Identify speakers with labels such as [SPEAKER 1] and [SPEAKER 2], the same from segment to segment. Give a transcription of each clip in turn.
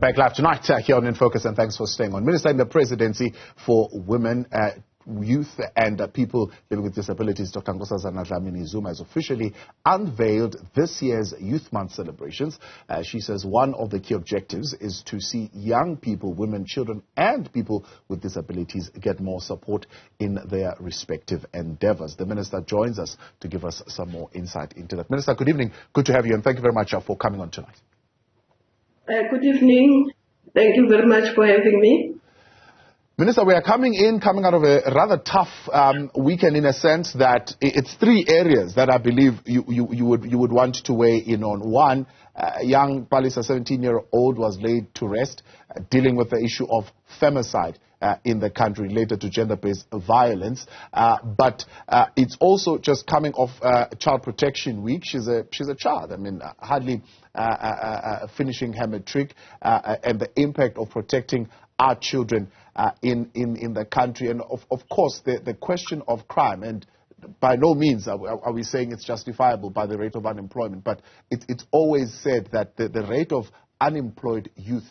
[SPEAKER 1] Back live tonight here on In Focus, and thanks for staying on. Minister in the Presidency for Women, Youth and People Living with Disabilities, Dr. Nkosazana Dlamini-Zuma, has officially unveiled this year's Youth Month celebrations. She says one of the key objectives is to see young people, women, children and people with disabilities get more support in their respective endeavours. The Minister joins us to give us some more insight into that. Minister, good evening. Good to have you, and thank you very much for coming on tonight.
[SPEAKER 2] Good evening. Thank you very much for having me.
[SPEAKER 1] Minister, we are coming out of a rather tough weekend, in a sense that it's three areas that I believe you would want to weigh in on. One, young Palisa, 17-year-old, was laid to rest, dealing with the issue of femicide in the country related to gender-based violence. But it's also just coming off Child Protection Week. She's a child. I mean, hardly finishing her matric, and the impact of protecting our children in the country. And of course, the question of crime, and by no means are we saying it's justifiable by the rate of unemployment, but it's always said that the rate of unemployed youth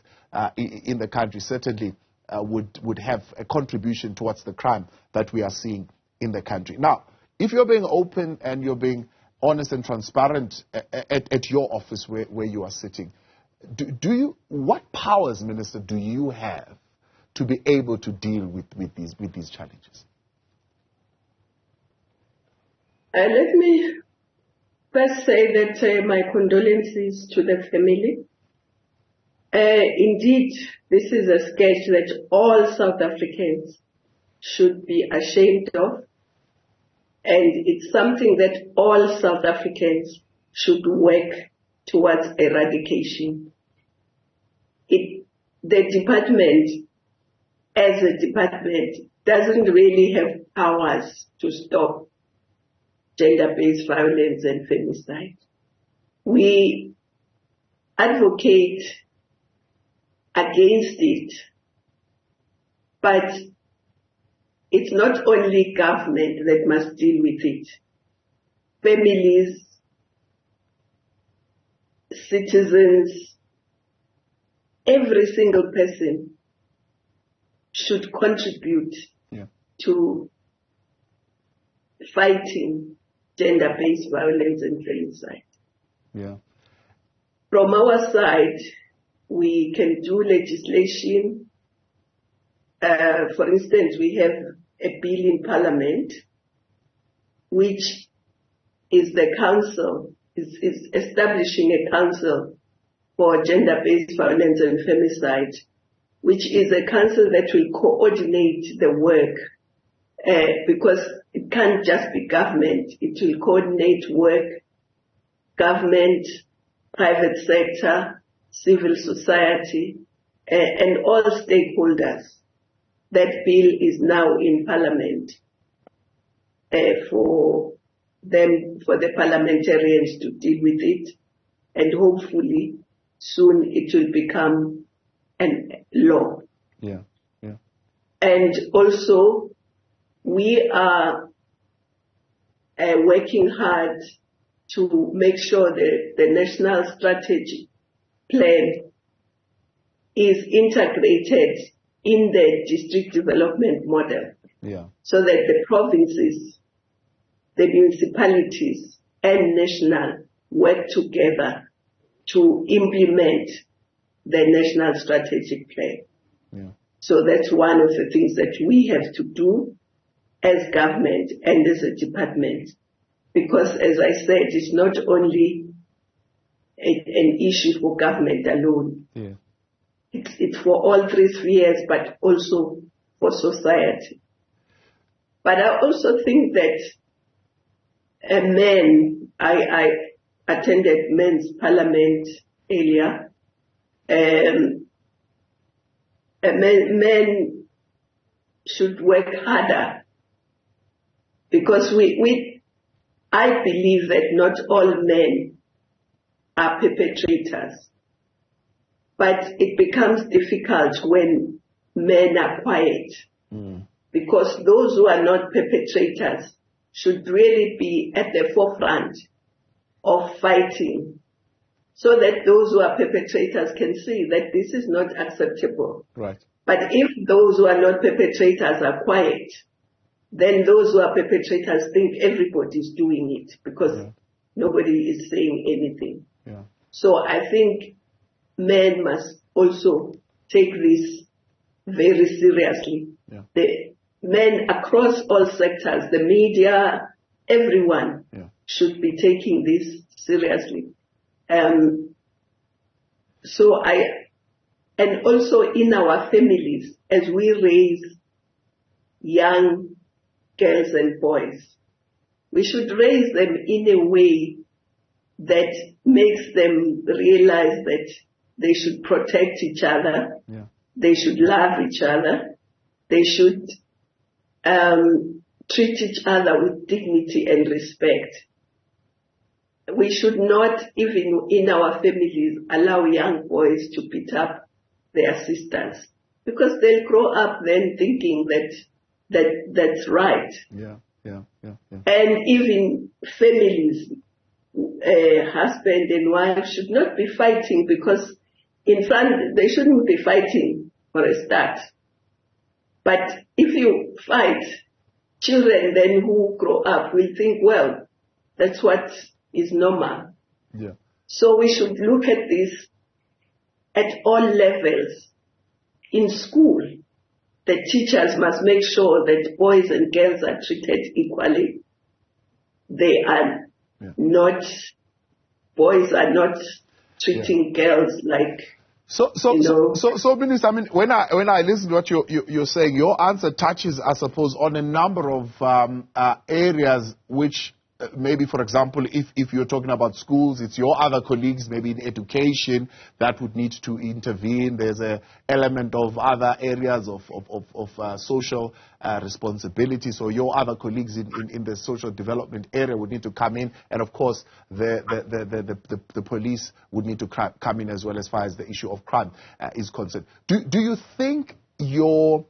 [SPEAKER 1] in the country certainly would have a contribution towards the crime that we are seeing in the country. Now, if you're being open and you're being honest and transparent at your office where you are sitting, what powers, Minister, do you have to be able to deal with these challenges?
[SPEAKER 2] Let me first say that my condolences to the family. Indeed, this is a sketch that all South Africans should be ashamed of, and it's something that all South Africans should work towards eradication. The department, as a department, doesn't really have powers to stop gender-based violence and femicide. We advocate against it, but it's not only government that must deal with it. Families, citizens, every single person should contribute to fighting gender-based violence and femicide.
[SPEAKER 1] Yeah.
[SPEAKER 2] From our side, we can do legislation. For instance, we have a bill in Parliament, which is the council, is establishing a council for gender-based violence and femicide, which is a council that will coordinate the work, because it can't just be government. It will coordinate work, government, private sector, civil society, and all stakeholders. That bill is now in Parliament for the parliamentarians to deal with it, and hopefully soon it will become an law.
[SPEAKER 1] Yeah.
[SPEAKER 2] And also, we are working hard to make sure that the national strategy plan is integrated in the district development model, so that the provinces, the municipalities and national work together to implement the national strategic plan. So that's one of the things that we have to do as government and as a department, because as I said, it's not only an issue for government alone. It's for all three spheres, but also for society. But I also think that I attended men's parliament earlier. Men should work harder, because I believe that not all men are perpetrators, but it becomes difficult when men are quiet, because those who are not perpetrators should really be at the forefront of fighting so that those who are perpetrators can see that this is not acceptable.
[SPEAKER 1] Right.
[SPEAKER 2] But if those who are not perpetrators are quiet, then those who are perpetrators think everybody's doing it because nobody is saying anything.
[SPEAKER 1] Yeah.
[SPEAKER 2] So I think men must also take this very seriously.
[SPEAKER 1] Yeah.
[SPEAKER 2] The men across all sectors, the media, everyone should be taking this seriously. And also in our families, as we raise young girls and boys, we should raise them in a way that makes them realize that they should protect each other, they should love each other, they should treat each other with dignity and respect. We should not, even in our families, allow young boys to beat up their sisters, because they'll grow up then thinking that's right. And even families, husband and wife should not be fighting, because in front they shouldn't be fighting for a start. But if you fight, children then who grow up will think, well, that's what is normal. So we should look at this at all levels. In school, the teachers must make sure that boys and girls are treated equally. They are not, boys are not treating girls like,
[SPEAKER 1] So, Minister, I mean, when I listen to what you're saying, your answer touches, I suppose, on a number of areas which maybe, for example, if you're talking about schools, it's your other colleagues, maybe in education, that would need to intervene. There's an element of other areas of social responsibility. So your other colleagues in the social development area would need to come in. And, of course, the police would need to come in as well, as far as the issue of crime is concerned. Do you think your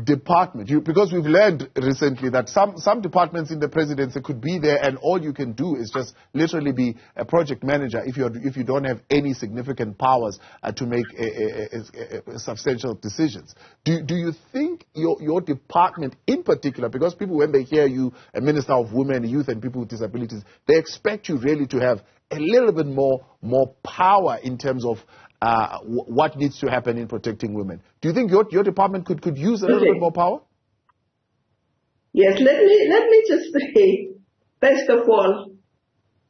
[SPEAKER 1] department, because we've learned recently that some departments in the presidency could be there and all you can do is just literally be a project manager if you don't have any significant powers to make substantial decisions. Do you think your department in particular, because people, when they hear you, a Minister of Women, Youth and People with Disabilities, they expect you really to have a little bit more power in terms of what needs to happen in protecting women. Do you think your department could use a little bit more power?
[SPEAKER 2] Yes, let me just say, first of all,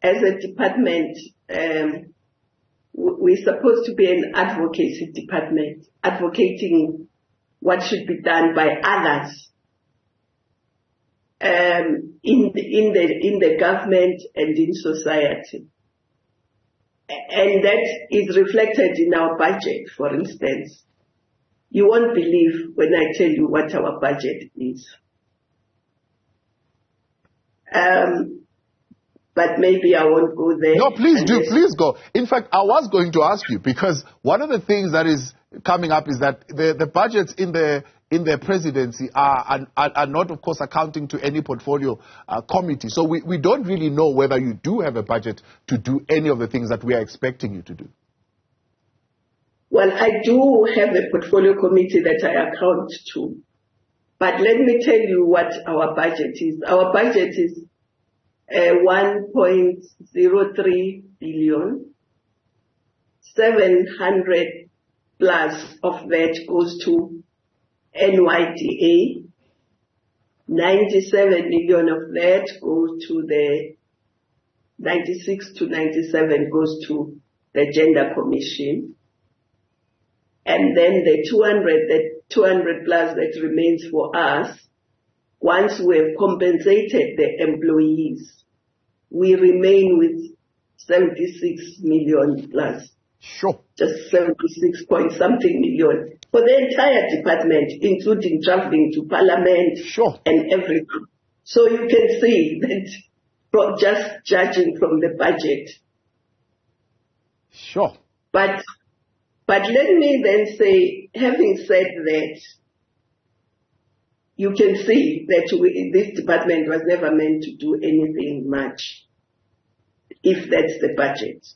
[SPEAKER 2] as a department, we're supposed to be an advocacy department, advocating what should be done by others in the government and in society. And that is reflected in our budget, for instance. You won't believe when I tell you what our budget is. But maybe I won't go there.
[SPEAKER 1] No, please do. Please go. In fact, I was going to ask you, because one of the things that is coming up is that the budgets in the presidency are not, of course, accounting to any portfolio committee. So we don't really know whether you do have a budget to do any of the things that we are expecting you to do.
[SPEAKER 2] Well, I do have a portfolio committee that I account to. But let me tell you what our budget is. Our budget is 1.03 billion. 700 plus of that goes to NYDA. 97 million of that goes to the 96 to 97 goes to the Gender Commission. And then the 200 plus that remains for us, once we have compensated the employees, we remain with 76 million plus.
[SPEAKER 1] Sure.
[SPEAKER 2] Just 76 point something million for the entire department, including traveling to Parliament and everything. So you can see that from just judging from the budget.
[SPEAKER 1] Sure.
[SPEAKER 2] But let me then say, having said that, you can see that this department was never meant to do anything much, if that's the budget.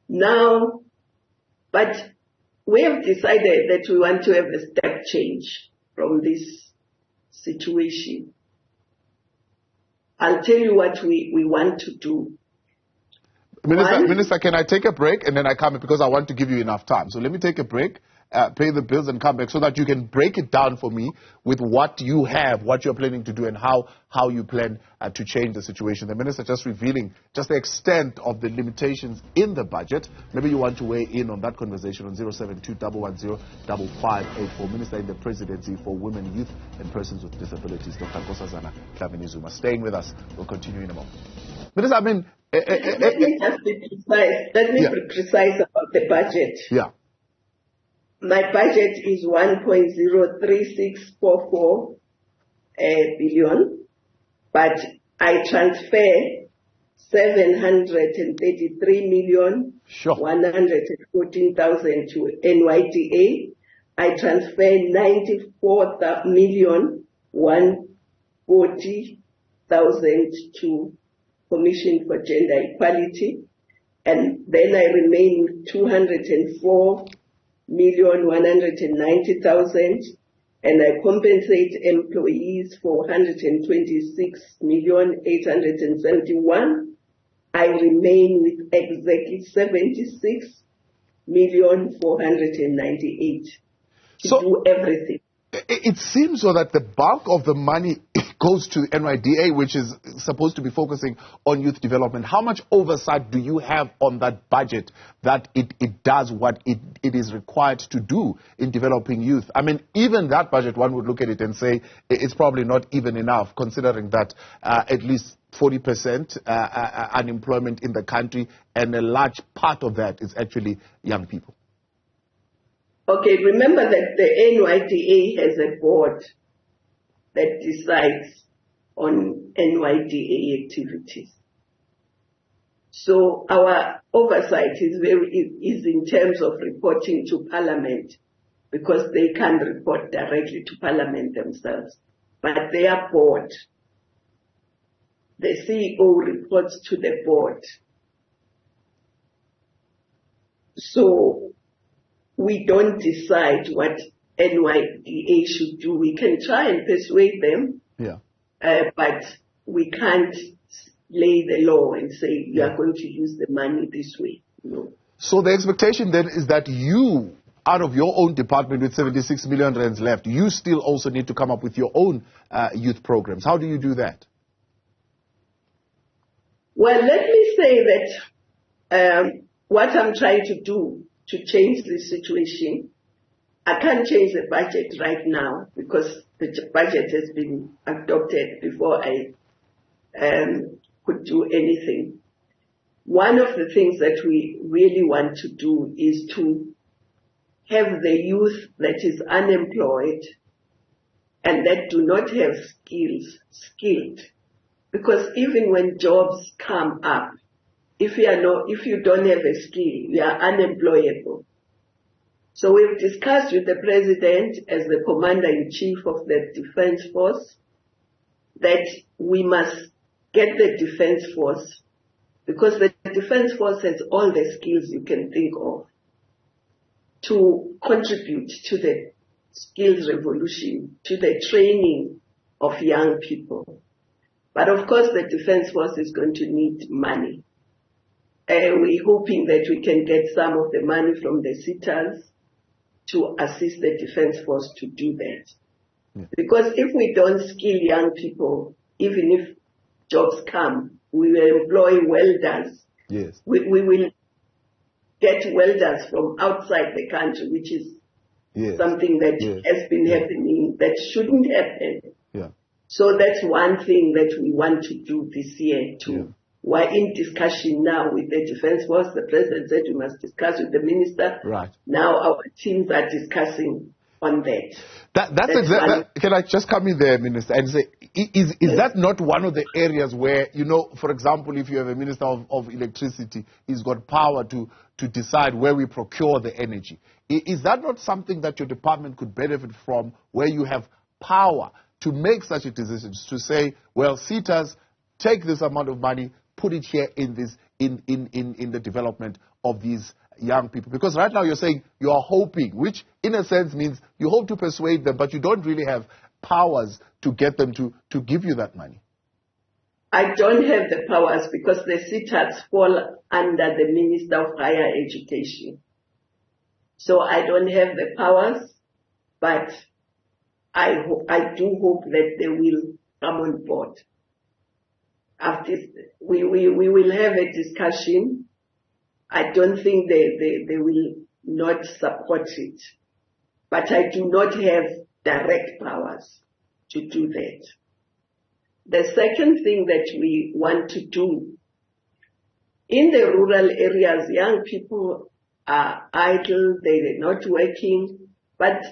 [SPEAKER 2] Now, but we have decided that we want to have a step change from this situation. I'll tell you what we want to do.
[SPEAKER 1] Minister, can I take a break and then I come because I want to give you enough time. So let me take a break, pay the bills and come back so that you can break it down for me with what you have, what you're planning to do and how you plan to change the situation. The Minister just revealing just the extent of the limitations in the budget. Maybe you want to weigh in on that conversation on 072-110-5584. Minister in the Presidency for Women, Youth and Persons with Disabilities, Dr. Nkosazana Dlamini-Zuma. Staying with us. We'll continue in a moment. Minister, I mean...
[SPEAKER 2] let me just be precise. Let me be precise about the budget.
[SPEAKER 1] Yeah.
[SPEAKER 2] My budget is 1.03644 billion, but I transfer 733,114,000 to NYDA. I transfer 94,140,000 to Commission for Gender Equality, and then I remain with 204,190,000, and I compensate employees for 126,871,000. I remain with exactly 76,498,000 to do everything.
[SPEAKER 1] It seems so that the bulk of the money goes to NYDA, which is supposed to be focusing on youth development. How much oversight do you have on that budget that it does what it is required to do in developing youth? I mean, even that budget, one would look at it and say it's probably not even enough, considering that at least 40% unemployment in the country, and a large part of that is actually young people.
[SPEAKER 2] Okay, remember that the NYDA has a board that decides on NYDA activities. So our oversight is in terms of reporting to Parliament, because they can't report directly to Parliament themselves. But their board, the CEO reports to the board. So we don't decide what NYDA should do. We can try and persuade them, but we can't lay the law and say you are going to use the money this way. No.
[SPEAKER 1] So the expectation then is that you, out of your own department with 76 million rands left, you still also need to come up with your own youth programs. How do you do that?
[SPEAKER 2] Well, let me say that what I'm trying to do to change this situation, I can't change the budget right now because the budget has been adopted before I could do anything. One of the things that we really want to do is to have the youth that is unemployed and that do not have skills skilled. Because even when jobs come up, if you don't have a skill, you are unemployable. So we've discussed with the President as the Commander-in-Chief of the Defense Force that we must get the Defense Force, because the Defense Force has all the skills you can think of, to contribute to the skills revolution, to the training of young people. But of course the Defense Force is going to need money. We're hoping that we can get some of the money from the SETAs to assist the Defense Force to do that. Yeah. Because if we don't skill young people, even if jobs come, we will employ welders.
[SPEAKER 1] Yes.
[SPEAKER 2] We will get welders from outside the country, which is something that has been happening, that shouldn't happen.
[SPEAKER 1] Yeah.
[SPEAKER 2] So that's one thing that we want to do this year too. Yeah. We're in discussion now with the Defense Force. The President said we must discuss with the Minister.
[SPEAKER 1] Right.
[SPEAKER 2] Now our teams are discussing on that.
[SPEAKER 1] That's exactly. Can I just come in there, Minister, and say, is that not one of the areas where, for example, if you have a Minister of Electricity, he's got power to decide where we procure the energy. Is that not something that your department could benefit from, where you have power to make such a decision, to say, well, SETAs, take this amount of money, put it here in this in the development of these young people? Because right now you're saying you are hoping, which in a sense means you hope to persuade them, but you don't really have powers to get them to give you that money.
[SPEAKER 2] I don't have the powers because the CTAs fall under the Minister of Higher Education. So I don't have the powers, but I do hope that they will come on board. After we will have a discussion. I don't think they will not support it, but I do not have direct powers to do that. The second thing that we want to do, in the rural areas, young people are idle, they're not working, but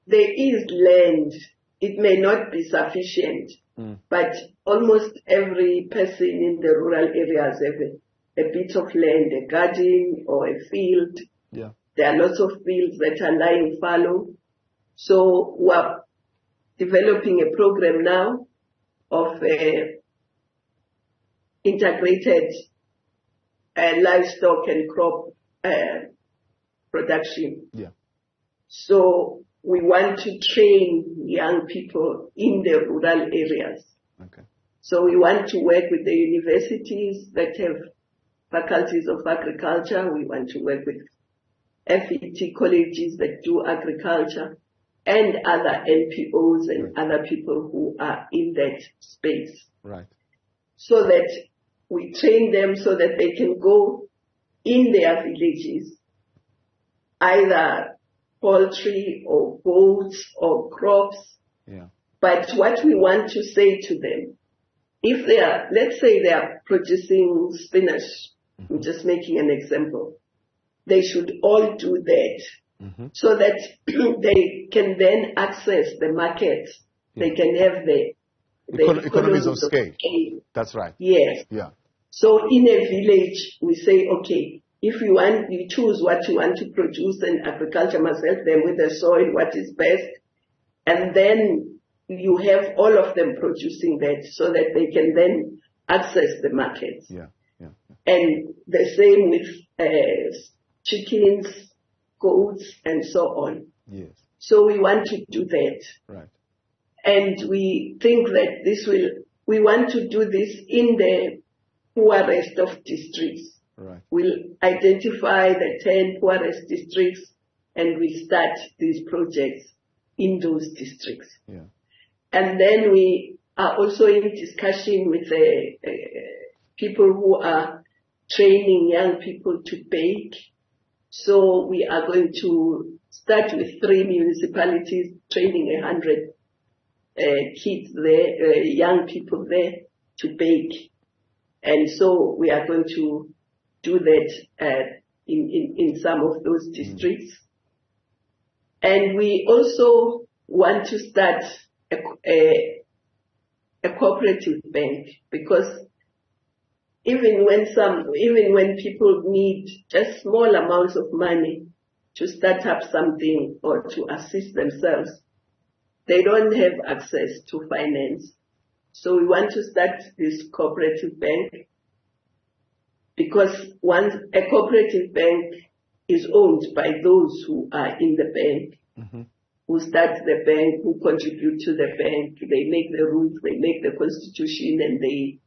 [SPEAKER 2] there is land. It may not be sufficient, but almost every person in the rural areas have a bit of land, a garden or a field.
[SPEAKER 1] Yeah.
[SPEAKER 2] There are lots of fields that are lying fallow. So we are developing a program now of integrated livestock and crop production.
[SPEAKER 1] Yeah.
[SPEAKER 2] So we want to train young people in the rural areas.
[SPEAKER 1] Okay.
[SPEAKER 2] So we want to work with the universities that have faculties of agriculture. We want to work with FET colleges that do agriculture and other NPOs and other people who are in that space.
[SPEAKER 1] Right.
[SPEAKER 2] So that we train them so that they can go in their villages, either poultry or goats or crops.
[SPEAKER 1] Yeah.
[SPEAKER 2] But what we want to say to them, if they are, let's say they are producing spinach, I'm just making an example, they should all do that so that they can then access the market. Yeah. They can have the
[SPEAKER 1] economies of scale. That's right.
[SPEAKER 2] Yes.
[SPEAKER 1] Yeah.
[SPEAKER 2] So in a village, we say, okay, if you want, you choose what you want to produce, and agriculture must help them with the soil, what is best. And then you have all of them producing that so that they can then access the market.
[SPEAKER 1] Yeah. Yeah.
[SPEAKER 2] And the same with chickens, goats, and so on.
[SPEAKER 1] Yes.
[SPEAKER 2] So we want to do that.
[SPEAKER 1] Right.
[SPEAKER 2] And we think that we want to do this in the poorest of districts.
[SPEAKER 1] Right.
[SPEAKER 2] We'll identify the 10 poorest districts and we start these projects in those districts.
[SPEAKER 1] Yeah.
[SPEAKER 2] And then we are also in discussion with people who are training young people to bake. So we are going to start with 3 municipalities, training 100 kids there, young people there to bake. And so we are going to do that in some of those districts. And we also want to start a cooperative bank, because even when people need just small amounts of money to start up something or to assist themselves, they don't have access to finance. So we want to start this cooperative bank, because once a cooperative bank is owned by those who are in the bank, who start the bank, who contribute to the bank, they make the rules, they make the constitution, and they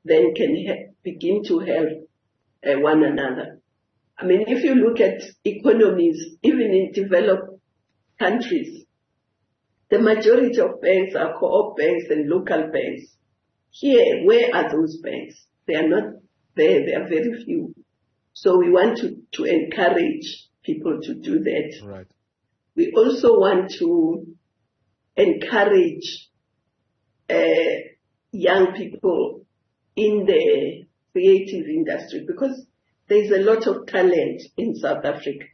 [SPEAKER 2] then can begin to help one another. I mean, if you look at economies, even in developed countries, the majority of banks are co-op banks and local banks. Here, where are those banks? They are not there. They are very few. So we want to encourage people to do that.
[SPEAKER 1] Right.
[SPEAKER 2] We also want to encourage young people in the creative industry, because there's a lot of talent in South Africa.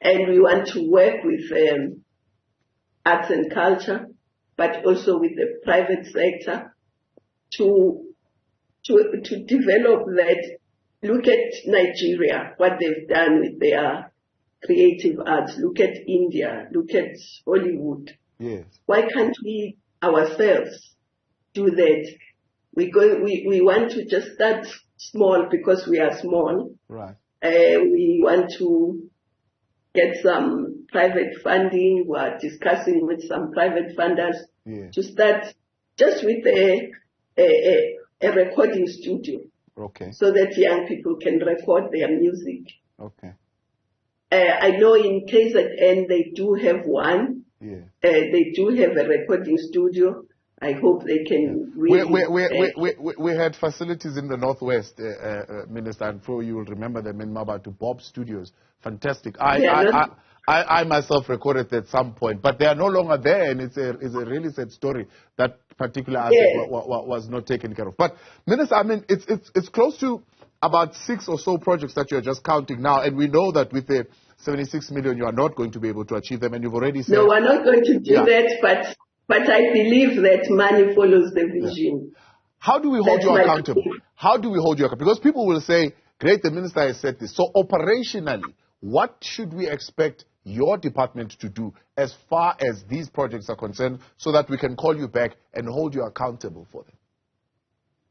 [SPEAKER 2] And we want to work with arts and culture, but also with the private sector to develop that. Look at Nigeria, what they've done with their creative arts. Look at India. Look at Hollywood.
[SPEAKER 1] Yes.
[SPEAKER 2] Why can't we ourselves do that? We want to just start small because we are small.
[SPEAKER 1] Right.
[SPEAKER 2] We want to get some private funding. We are discussing with some private funders to start just with a recording studio.
[SPEAKER 1] Okay.
[SPEAKER 2] So that young people can record their music.
[SPEAKER 1] Okay.
[SPEAKER 2] I know in KZN they do have one.
[SPEAKER 1] Yeah.
[SPEAKER 2] They do have a recording studio. I hope they can really...
[SPEAKER 1] We had facilities in the Northwest, Minister, and you will remember them in Mabatu, Bob Studios. Fantastic. I myself recorded at some point, but they are no longer there, and it's a really sad story. That particular aspect was not taken care of. But, Minister, I mean, it's close to about 6 or so projects that you're just counting now, and we know that with the 76 million you are not going to be able to achieve them, and you've already said...
[SPEAKER 2] No, we're not going to do that, but I believe that money follows the vision.
[SPEAKER 1] Yeah. How do we hold you accountable? How do we hold you accountable? Because people will say, great, the minister has said this. So operationally, what should we expect your department to do as far as these projects are concerned so that we can call you back and hold you accountable for them?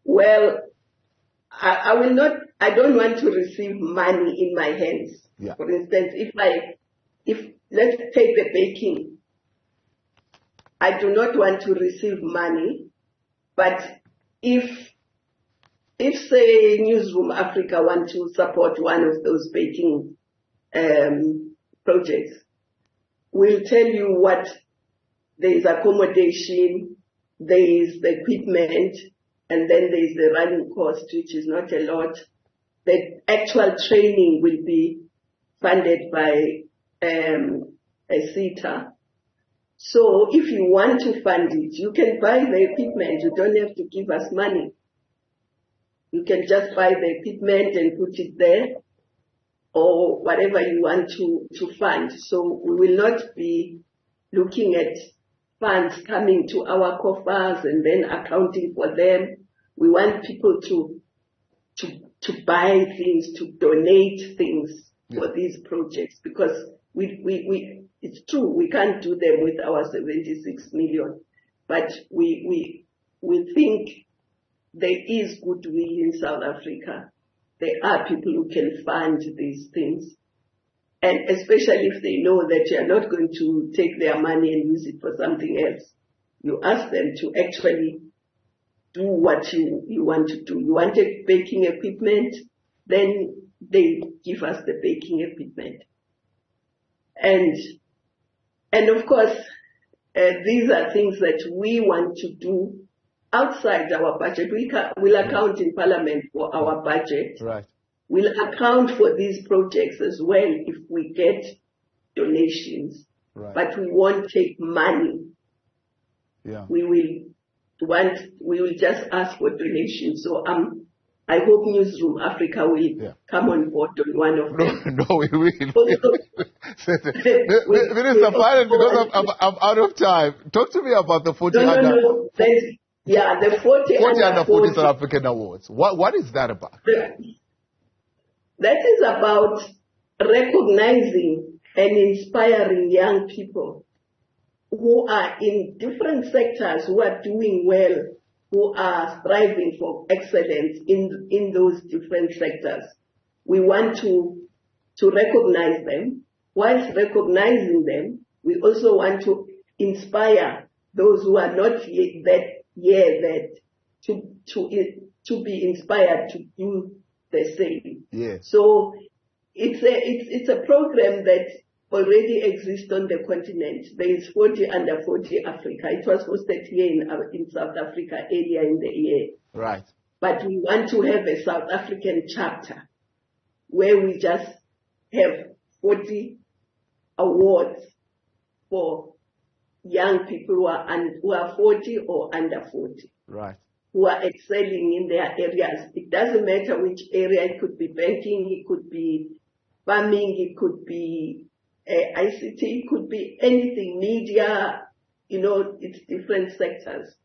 [SPEAKER 2] Well, I don't want to receive money in my hands.
[SPEAKER 1] Yeah.
[SPEAKER 2] For instance, if let's take the baking. I do not want to receive money, but if say Newzroom Afrika want to support one of those baking projects, we'll tell you what there is accommodation, there is the equipment, and then there is the running cost, which is not a lot. The actual training will be funded by a SETA. So if you want to fund it, you can buy the equipment. You don't have to give us money. You can just buy the equipment and put it there, or whatever you want to fund. So we will not be looking at funds coming to our coffers and then accounting for them. We want people to buy things, to donate things for these projects, because it's true, we can't do them with our 76 million, but we think there is goodwill in South Africa. There are people who can fund these things. And especially if they know that you are not going to take their money and use it for something else. You ask them to actually do what you want to do. You wanted baking equipment, then they give us the baking equipment. And of course, these are things that we want to do outside our budget. We'll account in Parliament for our budget.
[SPEAKER 1] Right.
[SPEAKER 2] We'll account for these projects as well if we get donations.
[SPEAKER 1] Right.
[SPEAKER 2] But we won't take money.
[SPEAKER 1] Yeah.
[SPEAKER 2] We will just ask for donations. So I hope Newzroom Afrika will come on board on one of them.
[SPEAKER 1] No, we will. Minister, finally, because I'm out of time, talk to me about the 40
[SPEAKER 2] No. The 40
[SPEAKER 1] under 40 South African Awards. What is that about?
[SPEAKER 2] That is about recognizing and inspiring young people who are in different sectors, who are doing well, who are striving for excellence in those different sectors. We want to recognize them. Whilst recognizing them, we also want to inspire those who are not yet to be inspired to do the same.
[SPEAKER 1] Yeah.
[SPEAKER 2] So it's a program that already exists on the continent. There is 40 under 40 Africa. It was hosted here in South Africa earlier in the year.
[SPEAKER 1] Right.
[SPEAKER 2] But we want to have a South African chapter where we just have 40 awards for young people who are 40 or under 40.
[SPEAKER 1] Right.
[SPEAKER 2] Who are excelling in their areas. It doesn't matter which area. It could be banking, it could be farming, it could be ICT, it could be anything, media, it's different sectors.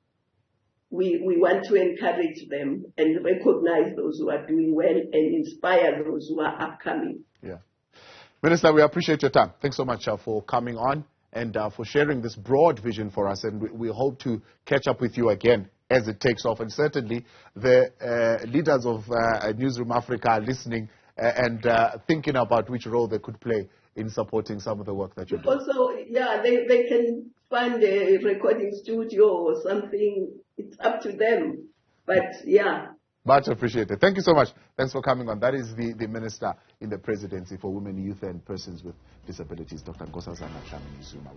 [SPEAKER 2] We want to encourage them and recognize those who are doing well and inspire those who are upcoming.
[SPEAKER 1] Yeah. Minister, we appreciate your time. Thanks so much for coming on and for sharing this broad vision for us, and we hope to catch up with you again as it takes off. And certainly the leaders of Newzroom Afrika are listening and thinking about which role they could play in supporting some of the work that you're doing.
[SPEAKER 2] Also, yeah, they can find a recording studio or something. It's up to them. But, yeah.
[SPEAKER 1] Much appreciated. Thank you so much. Thanks for coming on. That is the Minister in the Presidency for Women, Youth and Persons with Disabilities, Dr. Nkosazana Dlamini-Zuma.